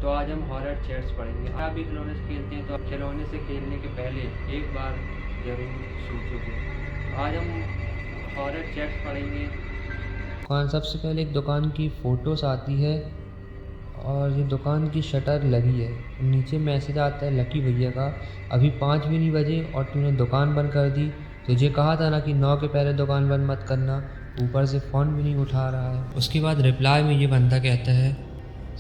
तो आज हम हॉरर चैट्स पढ़ेंगे। आप भी खिलौने से खेलते हैं तो खिलौने से खेलने के पहले एक बार ज़रूर सोचोगे। आज हम हॉरर चैट्स पढ़ेंगे। दुकान सबसे पहले एक दुकान की फ़ोटोस आती है और ये दुकान की शटर लगी है। नीचे मैसेज आता है लकी भैया का, अभी 5 भी नहीं बजे और तूने दुकान बंद कर दी। तुझे कहा था ना कि 9 के पहले दुकान बंद मत करना। ऊपर से फ़ोन भी नहीं उठा रहा है। उसके बाद रिप्लाई में ये बंदा कहता है,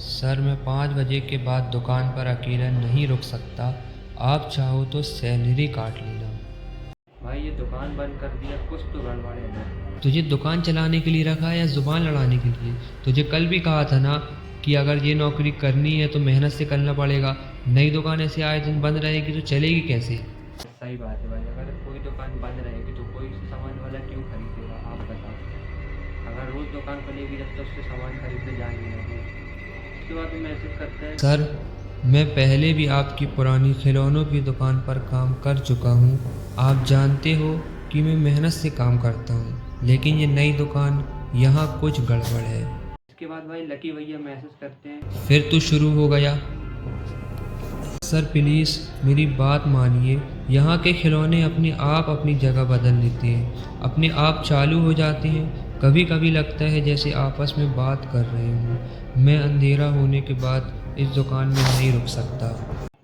सर मैं 5 बजे के बाद दुकान पर अकेला नहीं रुक सकता, आप चाहो तो सैलरी काट लेना। भाई ये दुकान बंद कर दिया, कुछ तो गड़बड़ है ना। तुझे दुकान चलाने के लिए रखा है या ज़ुबान लड़ाने के लिए? तुझे कल भी कहा था ना कि अगर ये नौकरी करनी है तो मेहनत से करना पड़ेगा। नई दुकान ऐसे आए दिन बंद रहेगी तो चलेगी कैसे? सही बात है भाई, अगर कोई दुकान बंद रहेगी तो कोई सामान वाला क्यों खरीदेगा, आप बताओ। अगर रोज़ दुकान खुलेगी जब तक उससे सामान खरीदने जाएंगे नहीं। उसके बाद वो मैसेज करता है, सर मैं पहले भी आपकी पुरानी खिलौनों की दुकान पर काम कर चुका हूँ। आप जानते हो कि मैं मेहनत से काम करता हूँ, लेकिन ये नई दुकान यहाँ कुछ गड़बड़ है। इसके बाद भाई लकी भैया मैसेज करते हैं, फिर तो शुरू हो गया। सर प्लीज़ मेरी बात मानिए, यहाँ के खिलौने अपने आप अपनी जगह बदल लेते हैं, अपने आप चालू हो जाते हैं। कभी कभी लगता है जैसे आपस में बात कर रहे हूँ। मैं अंधेरा होने के बाद इस दुकान में नहीं रुक सकता।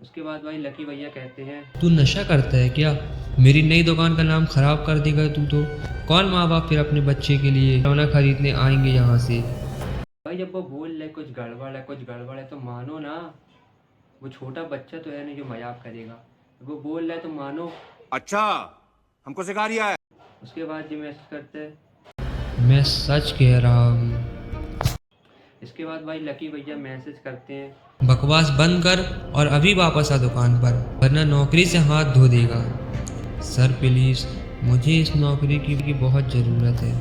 उसके बाद भाई लकी भैया कहते हैं, तू नशा करता है क्या? मेरी नई दुकान का नाम खराब कर देगा तू तो। कौन माँ बाप फिर अपने बच्चे के लिए खिलौना खरीदने आएंगे यहाँ से? भाई जब वो बोल रहे कुछ गड़बड़ है कुछ गड़बड़ है तो मानो ना। वो छोटा बच्चा तो है नहीं जो मजाक करेगा। वो बोल रहा है तो मानो। अच्छा, हमको सिखा रिया है। उसके बाद ये मैसेज करते हैं, मैं सच कह रहा हूँ। इसके बाद भाई लकी भैया मैसेज करते हैं, बकवास बंद कर और अभी वापस आ दुकान पर, वरना नौकरी से हाथ धो देगा। सर प्लीज़ मुझे इस नौकरी की बहुत ज़रूरत है।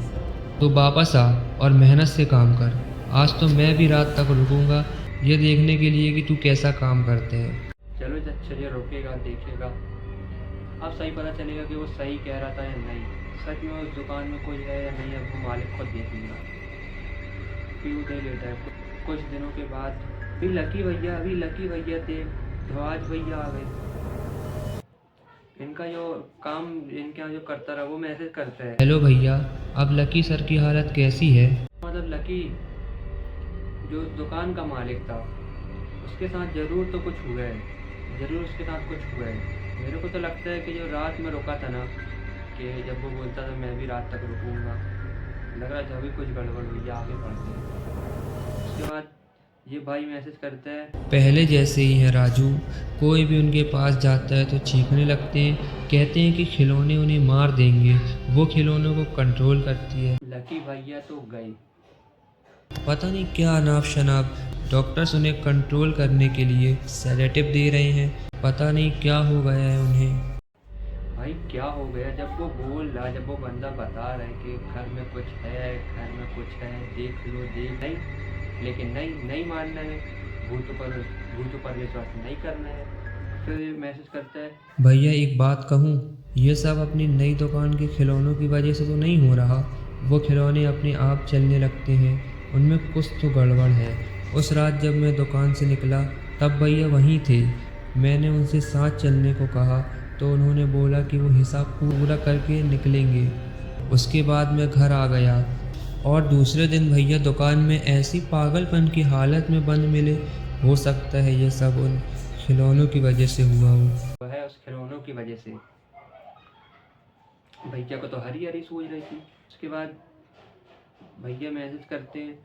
तो वापस आ और मेहनत से काम कर। आज तो मैं भी रात तक रुकूंगा ये देखने के लिए कि तू कैसा काम करते है। चलो जब चलिए रुकेगा देखेगा। अब सही पता चलेगा कि वो सही कह रहा था या नहीं। सच में उस दुकान में कोई है या नहीं, अब वो मालिक खुद देखेगा। फ्यू डे लेटर, कुछ दिनों के बाद अभी लकी भैया थे तो आज भैया आ गए। इनका जो काम इनके यहाँ जो करता रहा वो मैसेज करता है, हेलो भैया, अब लकी सर की हालत कैसी है? मतलब लकी जो दुकान का मालिक था उसके साथ ज़रूर तो कुछ हुआ है, ज़रूर उसके साथ कुछ हुआ है। मेरे को तो लगता है कि जो रात में रुका था ना, कि जब वो बोलता था मैं भी रात तक रुकूंगा, लग रहा था अभी कुछ गड़बड़ हुई है, आगे बढ़ते हैं। उसके बाद ये भाई मैसेज करता है, पहले जैसे ही है राजू, कोई भी उनके पास जाता है तो चीखने लगते हैं, कहते हैं कि खिलौने उन्हें मार देंगे। वो खिलौनों को कंट्रोल करती है। लकी भैया तो गए। पता नहीं क्या अनाप शनाप डॉक्टर्स उन्हें कंट्रोल करने के लिए सेडेटिव दे रहे हैं। पता नहीं क्या हो गया है उन्हें। भाई क्या हो गया, जब वो बोल रहा, जब वो बंदा बता रहा है कि घर में कुछ है, घर में कुछ है, देख लो देख नहीं, लेकिन नहीं मानना है, भूत पर विश्वास नहीं करना है। फिर मैसेज करता है, भैया एक बात कहूँ, ये सब अपनी नई दुकान के खिलौनों की वजह से तो नहीं हो रहा। वो खिलौने अपने आप चलने लगते हैं, उनमें कुछ तो गड़बड़ है। उस रात जब मैं दुकान से निकला तब भैया वहीं थे। मैंने उनसे साथ चलने को कहा तो उन्होंने बोला कि वो हिसाब पूरा करके निकलेंगे। उसके बाद मैं घर आ गया और दूसरे दिन भैया दुकान में ऐसी पागलपन की हालत में बंद मिले। हो सकता है ये सब उन खिलौनों की वजह से हुआ हो। वो है उस खिलौनों की वजह से। भैया को तो हरी हरी सूझ रही थी। उसके बाद भैया मैसेज करते हैं,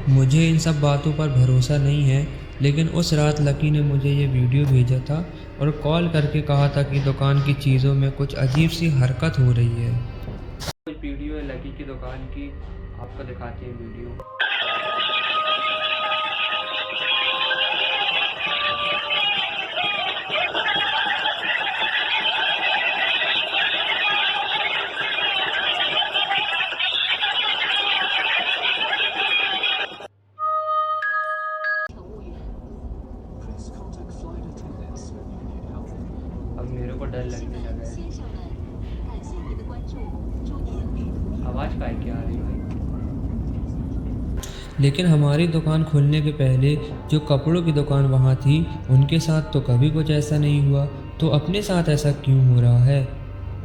मुझे इन सब बातों पर भरोसा नहीं है, लेकिन उस रात लकी ने मुझे ये वीडियो भेजा था और कॉल करके कहा था कि दुकान की चीज़ों में कुछ अजीब सी हरकत हो रही है। कुछ वीडियो है लकी की दुकान की, आपको दिखाते हैं वीडियो। अब मेरे को डर लगने लगा है। आवाज़ का है क्या आ रही भाई? लेकिन हमारी दुकान खुलने के पहले जो कपड़ों की दुकान वहाँ थी उनके साथ तो कभी कुछ ऐसा नहीं हुआ, तो अपने साथ ऐसा क्यों हो रहा है?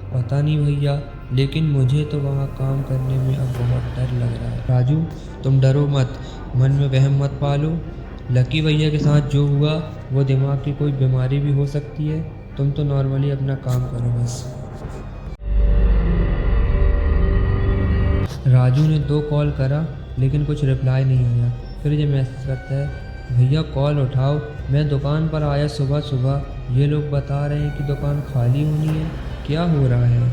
पता नहीं भैया, लेकिन मुझे तो वहाँ काम करने में अब बहुत डर लग रहा है। राजू, तुम डरो मत, मन में वहम मत पालो। लकी भैया के साथ जो हुआ वो दिमाग की कोई बीमारी भी हो सकती है। तुम तो नॉर्मली अपना काम करो बस। राजू ने 2 कॉल करा लेकिन कुछ रिप्लाई नहीं आया। फिर ये मैसेज करता है, भैया कॉल उठाओ, मैं दुकान पर आया सुबह सुबह, ये लोग बता रहे हैं कि दुकान खाली होनी है, क्या हो रहा है?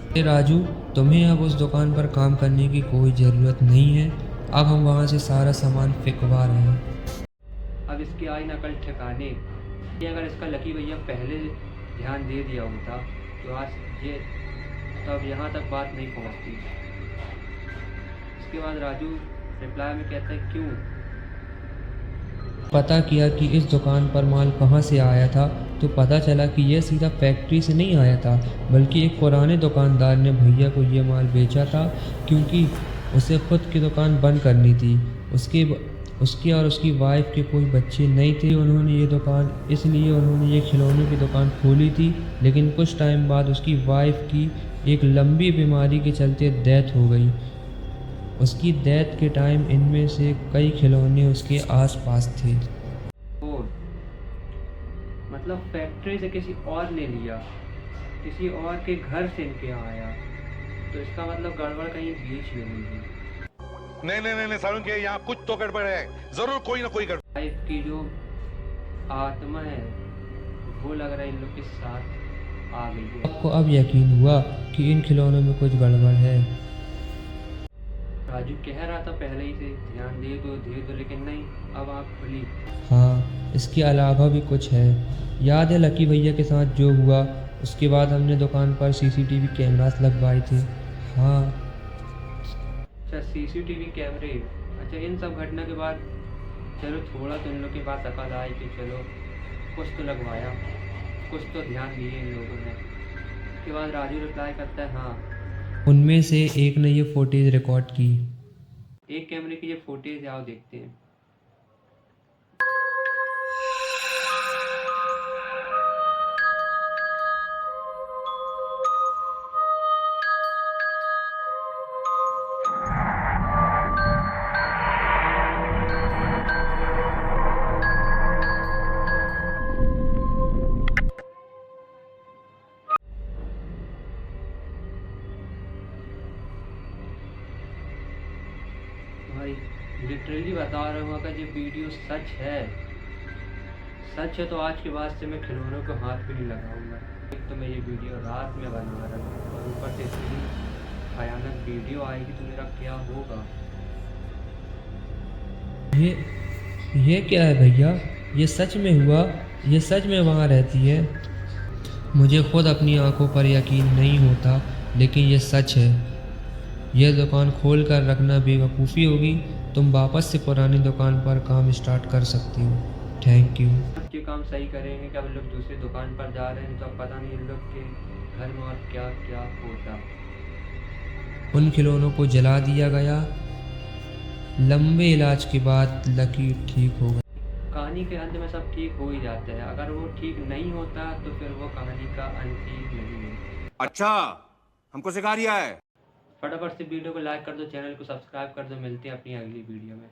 अरे राजू, तुम्हें अब उस दुकान पर काम करने की कोई ज़रूरत नहीं है, अब हम वहाँ से सारा सामान फेंकवा रहे हैं। अब इसकी आई नकल ठिकाने। ये अगर इसका लकी भैया पहले ध्यान दे दिया होता तो आज ये तब यहाँ तक बात नहीं पहुँचती। इसके बाद राजू रिप्लाई में कहता है क्यों। पता किया कि इस दुकान पर माल कहाँ से आया था तो पता चला कि यह सीधा फैक्ट्री से नहीं आया था, बल्कि एक पुराने दुकानदार ने भैया को ये माल बेचा था, क्योंकि उसे खुद की दुकान बंद करनी थी। उसकी और उसकी वाइफ के कोई बच्चे नहीं थे, इसलिए उन्होंने ये खिलौनों की दुकान खोली थी। लेकिन कुछ टाइम बाद उसकी वाइफ की एक लंबी बीमारी के चलते डेथ हो गई। उसकी डेथ के टाइम इनमें से कई खिलौने उसके आसपास थे। और मतलब फैक्ट्री से किसी और ने लिया, किसी और के घर से इनके यहाँ आया, तो इसका मतलब गड़बड़ कहीं बीच में हुई है। नहीं सारुण के यहाँ कुछ तो गड़बड़ है, जरूर कोई ना कोई गड़बड़। वाइफ की जो आत्मा है वो लग रहा है इन लोग के साथ आ गई है। आपको अब यकीन हुआ कि इन खिलौनों में कुछ गड़बड़ है? राजू कह रहा था पहले ही से ध्यान दे दो, लेकिन नहीं, अब आँख खुली। हाँ, इसके अलावा भी कुछ है। याद है लकी भैया के साथ जो हुआ, उसके बाद हमने दुकान पर सीसीटीवी कैमरास लगवाए थे। हाँ। अच्छा, सीसीटीवी कैमरे। अच्छा, इन सब घटना के बाद चलो थोड़ा तो इन लोग के पास अकल आई कि चलो कुछ तो लगवाया, कुछ तो ध्यान दिए इन लोगों ने। उसके बाद राजू रिप्लाई करता है हाँ। उनमें से एक ने ये फुटेज रिकॉर्ड की। एक कैमरे की ये फुटेज आओ देखते हैं। भाई लिटरली बता रहा हूँ, अगर ये वीडियो सच है तो आज के बाद से मैं खिलौनों को हाथ भी नहीं लगाऊंगा। एक तो मैं ये वीडियो रात में बना रहा हूँ और ऊपर से इतनी भयानक वीडियो आएगी तो मेरा क्या होगा। ये क्या है भैया? ये सच में हुआ? ये सच में वहाँ रहती है? मुझे खुद अपनी आंखों पर यकीन नहीं होता, लेकिन ये सच है। यह दुकान खोल कर रखना बेवकूफ़ी होगी। तुम वापस से पुरानी दुकान पर काम स्टार्ट कर सकती हो। Thank you. अब ये काम सही करेंगे कि अब लोग दूसरी दुकान पर जा रहे हैं तो अब पता नहीं इन लोग के घर में और क्या क्या होता। उन खिलौनों को जला दिया गया। लंबे इलाज के बाद लकी ठीक हो गया। कहानी के अंत में सब ठीक हो ही जाता है, अगर वो ठीक नहीं होता तो फिर वो कहानी का अंत ही नहीं है। अच्छा, हमको सिखा रिया है। फटाफट से वीडियो को लाइक कर दो, चैनल को सब्सक्राइब कर दो। मिलते हैं अपनी अगली वीडियो में।